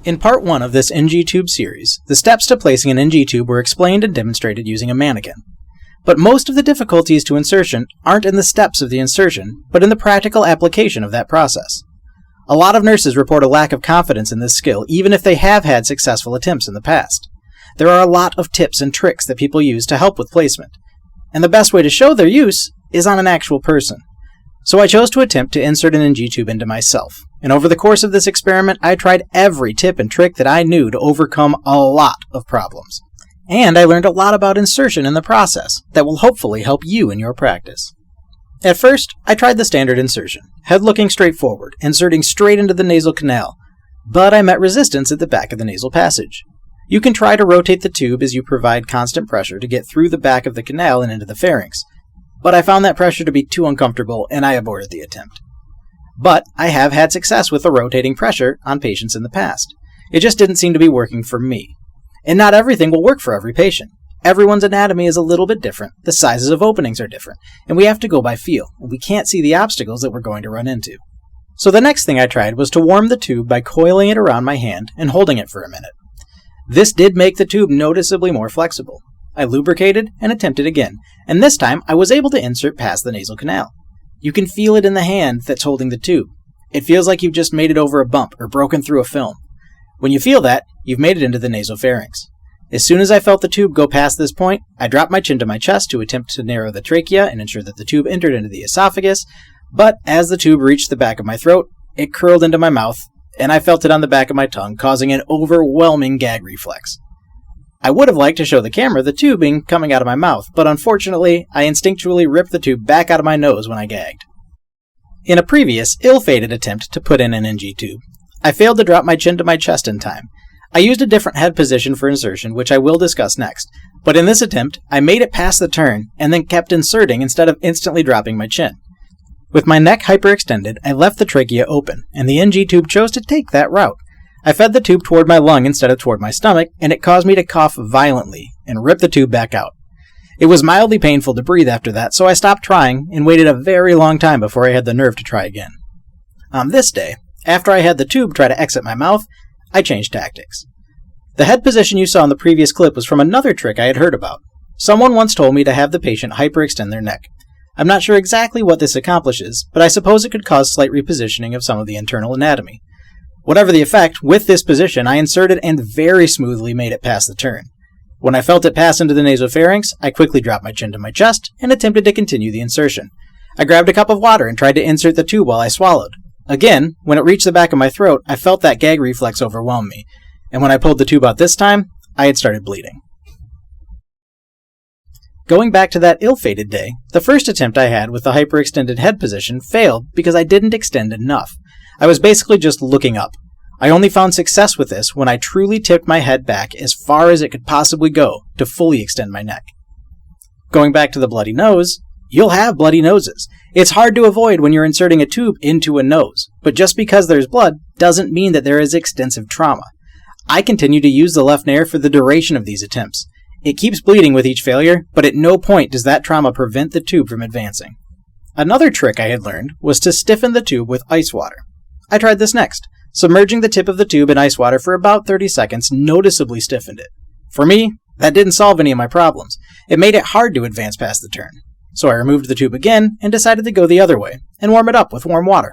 In part 1 of this NG tube series, the steps to placing an NG tube were explained and demonstrated using a mannequin. But most of the difficulties to insertion aren't in the steps of the insertion, but in the practical application of that process. A lot of nurses report a lack of confidence in this skill, even if they have had successful attempts in the past. There are a lot of tips and tricks that people use to help with placement, and the best way to show their use is on an actual person. So I chose to attempt to insert an NG tube into myself, and over the course of this experiment, I tried every tip and trick that I knew to overcome a lot of problems. And I learned a lot about insertion in the process that will hopefully help you in your practice. At first, I tried the standard insertion, head looking straight forward, inserting straight into the nasal canal, but I met resistance at the back of the nasal passage. You can try to rotate the tube as you provide constant pressure to get through the back of the canal and into the pharynx, but I found that pressure to be too uncomfortable and I aborted the attempt. But I have had success with the rotating pressure on patients in the past. It just didn't seem to be working for me. And not everything will work for every patient. Everyone's anatomy is a little bit different, the sizes of openings are different, and we have to go by feel, and we can't see the obstacles that we're going to run into. So the next thing I tried was to warm the tube by coiling it around my hand and holding it for a minute. This did make the tube noticeably more flexible. I lubricated and attempted again, and this time I was able to insert past the nasal canal. You can feel it in the hand that's holding the tube. It feels like you've just made it over a bump or broken through a film. When you feel that, you've made it into the nasopharynx. As soon as I felt the tube go past this point, I dropped my chin to my chest to attempt to narrow the trachea and ensure that the tube entered into the esophagus, but as the tube reached the back of my throat, it curled into my mouth, and I felt it on the back of my tongue, causing an overwhelming gag reflex. I would have liked to show the camera the tubing coming out of my mouth, but unfortunately, I instinctually ripped the tube back out of my nose when I gagged. In a previous, ill-fated attempt to put in an NG tube, I failed to drop my chin to my chest in time. I used a different head position for insertion, which I will discuss next, but in this attempt, I made it past the turn and then kept inserting instead of instantly dropping my chin. With my neck hyperextended, I left the trachea open, and the NG tube chose to take that route. I fed the tube toward my lung instead of toward my stomach, and it caused me to cough violently and rip the tube back out. It was mildly painful to breathe after that, so I stopped trying and waited a very long time before I had the nerve to try again. On this day, after I had the tube try to exit my mouth, I changed tactics. The head position you saw in the previous clip was from another trick I had heard about. Someone once told me to have the patient hyperextend their neck. I'm not sure exactly what this accomplishes, but I suppose it could cause slight repositioning of some of the internal anatomy. Whatever the effect, with this position, I inserted and very smoothly made it past the turn. When I felt it pass into the nasopharynx, I quickly dropped my chin to my chest and attempted to continue the insertion. I grabbed a cup of water and tried to insert the tube while I swallowed. Again, when it reached the back of my throat, I felt that gag reflex overwhelm me, and when I pulled the tube out this time, I had started bleeding. Going back to that ill-fated day, the first attempt I had with the hyperextended head position failed because I didn't extend enough. I was basically just looking up. I only found success with this when I truly tipped my head back as far as it could possibly go to fully extend my neck. Going back to the bloody nose, you'll have bloody noses. It's hard to avoid when you're inserting a tube into a nose, but just because there's blood doesn't mean that there is extensive trauma. I continue to use the left nair for the duration of these attempts. It keeps bleeding with each failure, but at no point does that trauma prevent the tube from advancing. Another trick I had learned was to stiffen the tube with ice water. I tried this next. Submerging the tip of the tube in ice water for about 30 seconds noticeably stiffened it. For me, that didn't solve any of my problems. It made it hard to advance past the turn. So I removed the tube again and decided to go the other way and warm it up with warm water.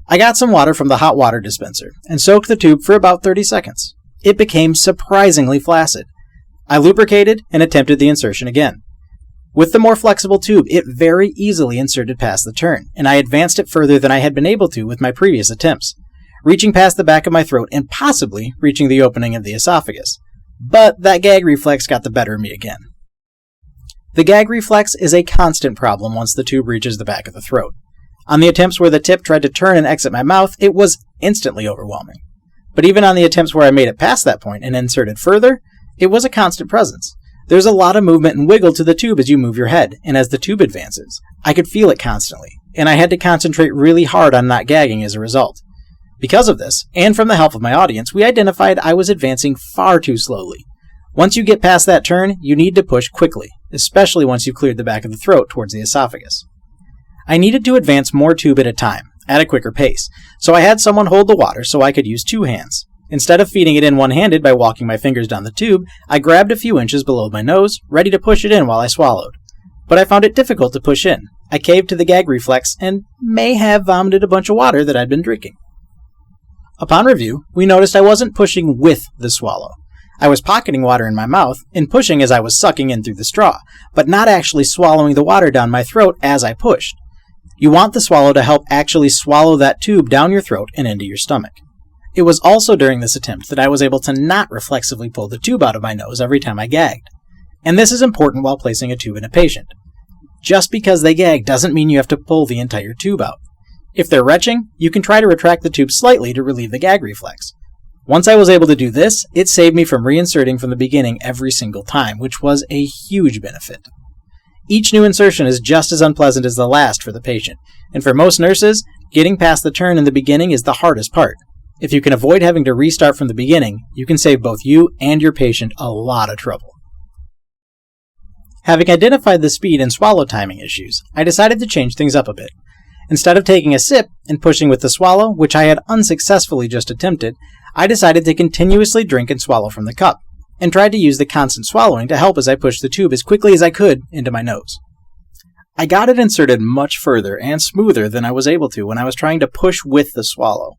I got some water from the hot water dispenser and soaked the tube for about 30 seconds. It became surprisingly flaccid. I lubricated and attempted the insertion again. With the more flexible tube, it very easily inserted past the turn, and I advanced it further than I had been able to with my previous attempts, reaching past the back of my throat and possibly reaching the opening of the esophagus. But that gag reflex got the better of me again. The gag reflex is a constant problem once the tube reaches the back of the throat. On the attempts where the tip tried to turn and exit my mouth, it was instantly overwhelming. But even on the attempts where I made it past that point and inserted further, it was a constant presence. There's a lot of movement and wiggle to the tube as you move your head, and as the tube advances, I could feel it constantly, and I had to concentrate really hard on not gagging as a result. Because of this, and from the help of my audience, we identified I was advancing far too slowly. Once you get past that turn, you need to push quickly, especially once you've cleared the back of the throat towards the esophagus. I needed to advance more tube at a time, at a quicker pace, so I had someone hold the water so I could use two hands. Instead of feeding it in one-handed by walking my fingers down the tube, I grabbed a few inches below my nose, ready to push it in while I swallowed. But I found it difficult to push in. I caved to the gag reflex and may have vomited a bunch of water that I'd been drinking. Upon review, we noticed I wasn't pushing with the swallow. I was pocketing water in my mouth and pushing as I was sucking in through the straw, but not actually swallowing the water down my throat as I pushed. You want the swallow to help actually swallow that tube down your throat and into your stomach. It was also during this attempt that I was able to not reflexively pull the tube out of my nose every time I gagged. And this is important while placing a tube in a patient. Just because they gag doesn't mean you have to pull the entire tube out. If they're retching, you can try to retract the tube slightly to relieve the gag reflex. Once I was able to do this, it saved me from reinserting from the beginning every single time, which was a huge benefit. Each new insertion is just as unpleasant as the last for the patient, and for most nurses, getting past the turn in the beginning is the hardest part. If you can avoid having to restart from the beginning, you can save both you and your patient a lot of trouble. Having identified the speed and swallow timing issues, I decided to change things up a bit. Instead of taking a sip and pushing with the swallow, which I had unsuccessfully just attempted, I decided to continuously drink and swallow from the cup, and tried to use the constant swallowing to help as I pushed the tube as quickly as I could into my nose. I got it inserted much further and smoother than I was able to when I was trying to push with the swallow.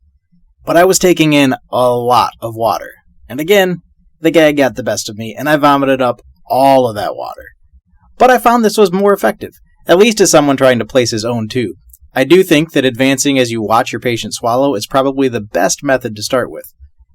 But I was taking in a lot of water, and again, the gag got the best of me and I vomited up all of that water. But I found this was more effective, at least as someone trying to place his own tube. I do think that advancing as you watch your patient swallow is probably the best method to start with.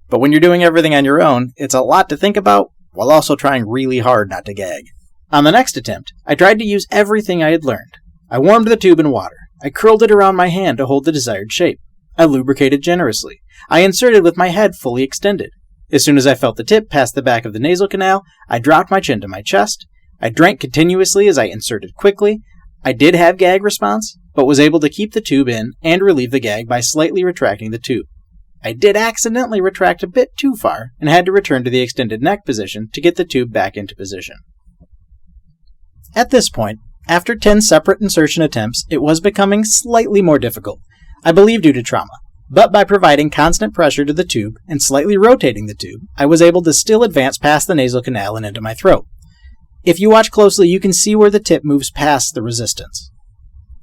But when you're doing everything on your own, it's a lot to think about, while also trying really hard not to gag. On the next attempt, I tried to use everything I had learned. I warmed the tube in water. I curled it around my hand to hold the desired shape. I lubricated generously. I inserted with my head fully extended. As soon as I felt the tip past the back of the nasal canal, I dropped my chin to my chest. I drank continuously as I inserted quickly. I did have gag response, but was able to keep the tube in and relieve the gag by slightly retracting the tube. I did accidentally retract a bit too far and had to return to the extended neck position to get the tube back into position. At this point, after 10 separate insertion attempts, it was becoming slightly more difficult, I believe due to trauma, but by providing constant pressure to the tube and slightly rotating the tube, I was able to still advance past the nasal canal and into my throat. If you watch closely, you can see where the tip moves past the resistance.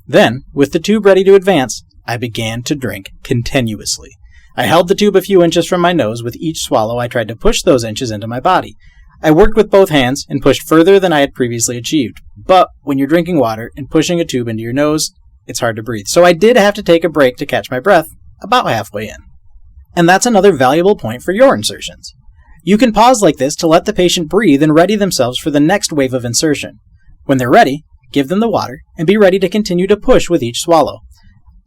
Then, with the tube ready to advance, I began to drink continuously. I held the tube a few inches from my nose. With each swallow, I tried to push those inches into my body. I worked with both hands and pushed further than I had previously achieved. But when you're drinking water and pushing a tube into your nose, it's hard to breathe. So I did have to take a break to catch my breath about halfway in. And that's another valuable point for your insertions. You can pause like this to let the patient breathe and ready themselves for the next wave of insertion. When they're ready, give them the water and be ready to continue to push with each swallow.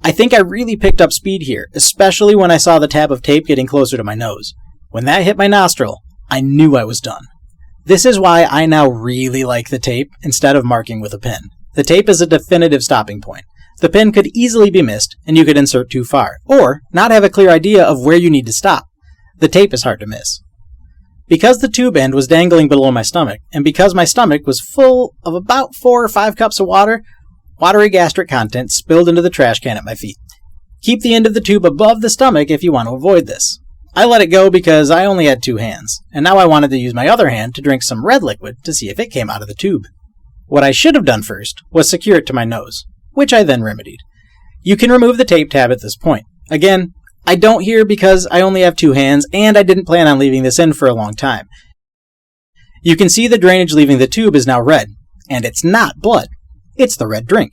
I think I really picked up speed here, especially when I saw the tab of tape getting closer to my nose. When that hit my nostril, I knew I was done. This is why I now really like the tape instead of marking with a pen. The tape is a definitive stopping point. The pen could easily be missed, and you could insert too far, or not have a clear idea of where you need to stop. The tape is hard to miss. Because the tube end was dangling below my stomach, and because my stomach was full of about 4 or 5 cups of water, watery gastric content spilled into the trash can at my feet. Keep the end of the tube above the stomach if you want to avoid this. I let it go because I only had 2 hands, and now I wanted to use my other hand to drink some red liquid to see if it came out of the tube. What I should have done first was secure it to my nose, which I then remedied. You can remove the tape tab at this point. Again, I don't here because I only have 2 hands, and I didn't plan on leaving this in for a long time. You can see the drainage leaving the tube is now red, and it's not blood. It's the red drink.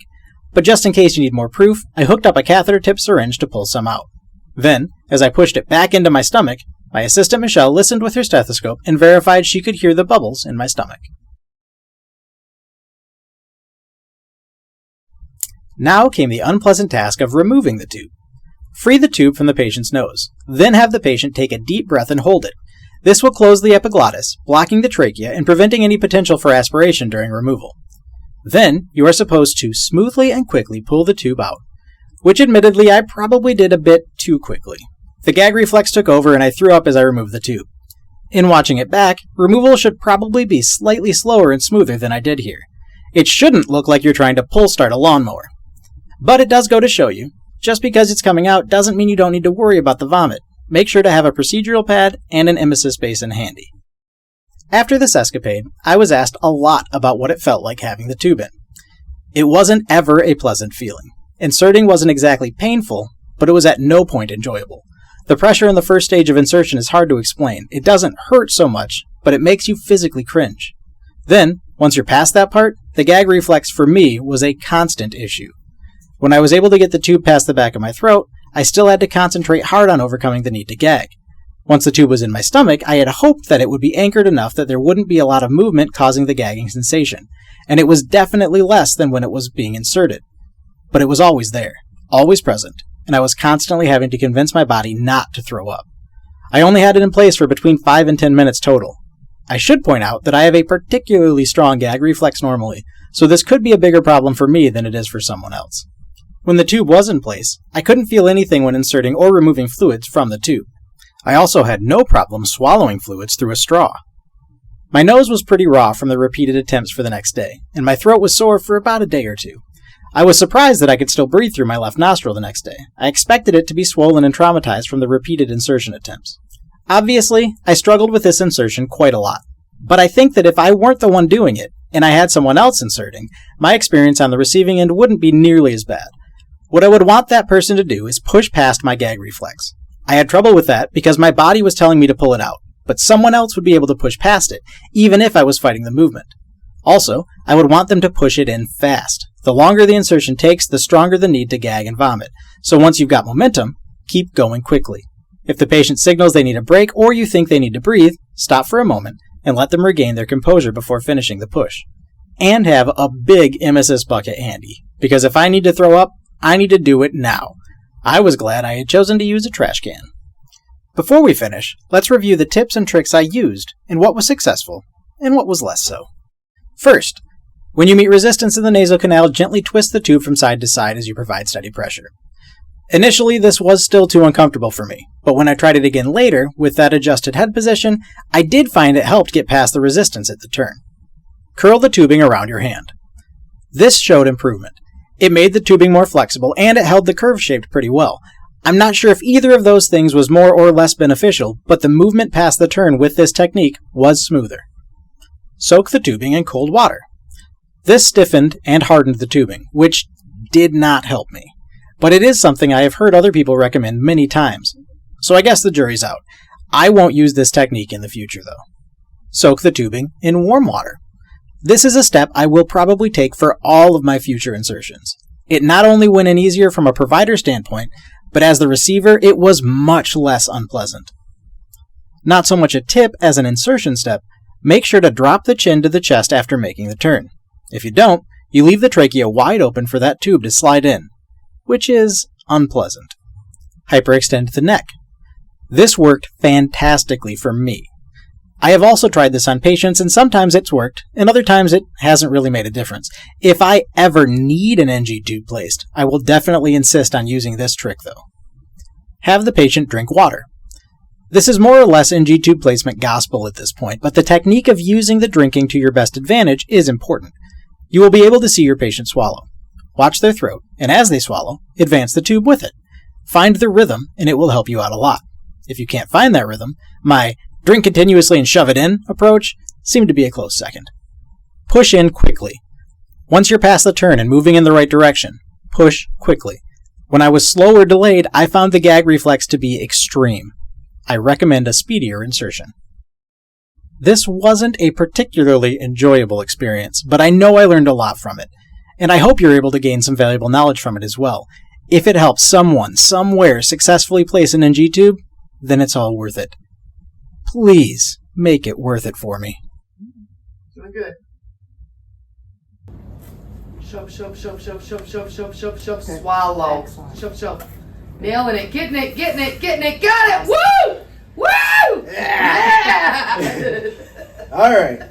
But just in case you need more proof, I hooked up a catheter-tipped syringe to pull some out. Then, as I pushed it back into my stomach, my assistant Michelle listened with her stethoscope and verified she could hear the bubbles in my stomach. Now came the unpleasant task of removing the tube. Free the tube from the patient's nose, then have the patient take a deep breath and hold it. This will close the epiglottis, blocking the trachea and preventing any potential for aspiration during removal. Then, you are supposed to smoothly and quickly pull the tube out, which admittedly I probably did a bit too quickly. The gag reflex took over and I threw up as I removed the tube. In watching it back, removal should probably be slightly slower and smoother than I did here. It shouldn't look like you're trying to pull start a lawnmower. But it does go to show you, just because it's coming out doesn't mean you don't need to worry about the vomit. make sure to have a procedural pad and an emesis basin handy. After this escapade, I was asked a lot about what it felt like having the tube in. It wasn't ever a pleasant feeling. Inserting wasn't exactly painful, but it was at no point enjoyable. The pressure in the first stage of insertion is hard to explain. It doesn't hurt so much, but it makes you physically cringe. Then, once you're past that part, the gag reflex for me was a constant issue. When I was able to get the tube past the back of my throat, I still had to concentrate hard on overcoming the need to gag. Once the tube was in my stomach, I had hoped that it would be anchored enough that there wouldn't be a lot of movement causing the gagging sensation, and it was definitely less than when it was being inserted. But it was always there, always present, and I was constantly having to convince my body not to throw up. I only had it in place for between 5 and 10 minutes total. I should point out that I have a particularly strong gag reflex normally, so this could be a bigger problem for me than it is for someone else. When the tube was in place, I couldn't feel anything when inserting or removing fluids from the tube. I also had no problem swallowing fluids through a straw. My nose was pretty raw from the repeated attempts for the next day, and my throat was sore for about a day or two. I was surprised that I could still breathe through my left nostril the next day. I expected it to be swollen and traumatized from the repeated insertion attempts. Obviously, I struggled with this insertion quite a lot, but I think that if I weren't the one doing it, and I had someone else inserting, my experience on the receiving end wouldn't be nearly as bad. What I would want that person to do is push past my gag reflex. I had trouble with that because my body was telling me to pull it out, but someone else would be able to push past it, even if I was fighting the movement. Also, I would want them to push it in fast. The longer the insertion takes, the stronger the need to gag and vomit. So once you've got momentum, keep going quickly. If the patient signals they need a break or you think they need to breathe, stop for a moment and let them regain their composure before finishing the push. And have a big emesis bucket handy, because if I need to throw up, I need to do it now. I was glad I had chosen to use a trash can. Before we finish, let's review the tips and tricks I used and what was successful and what was less so. First, when you meet resistance in the nasal canal, gently twist the tube from side to side as you provide steady pressure. Initially, this was still too uncomfortable for me, but when I tried it again later, with that adjusted head position, I did find it helped get past the resistance at the turn. Curl the tubing around your hand. This showed improvement. It made the tubing more flexible, and it held the curve shaped pretty well. I'm not sure if either of those things was more or less beneficial, but the movement past the turn with this technique was smoother. Soak the tubing in cold water. This stiffened and hardened the tubing, which did not help me. But it is something I have heard other people recommend many times. So I guess the jury's out. I won't use this technique in the future, though. Soak the tubing in warm water. This is a step I will probably take for all of my future insertions. It not only went in easier from a provider standpoint, but as the receiver, it was much less unpleasant. Not so much a tip as an insertion step, make sure to drop the chin to the chest after making the turn. If you don't, you leave the trachea wide open for that tube to slide in, which is unpleasant. Hyperextend the neck. This worked fantastically for me. I have also tried this on patients, and sometimes it's worked, and other times it hasn't really made a difference. If I ever need an NG tube placed, I will definitely insist on using this trick, though. Have the patient drink water. This is more or less NG tube placement gospel at this point, but the technique of using the drinking to your best advantage is important. You will be able to see your patient swallow. Watch their throat, and as they swallow, advance the tube with it. Find the rhythm, and it will help you out a lot. If you can't find that rhythm, my drink continuously and shove it in approach seemed to be a close second. Push in quickly. Once you're past the turn and moving in the right direction, push quickly. When I was slow or delayed, I found the gag reflex to be extreme. I recommend a speedier insertion. This wasn't a particularly enjoyable experience, but I know I learned a lot from it, and I hope you're able to gain some valuable knowledge from it as well. If it helps someone, somewhere, successfully place an NG tube, then it's all worth it. Please make it worth it for me. Doing good. Shove, shove, shove, shove, shove, shove, shove, shove, shove, Okay. swallow. Excellent. Shove, shove. Nailing it, getting it, getting it, getting it, got it! Woo! Woo! Yeah! Yeah! All right.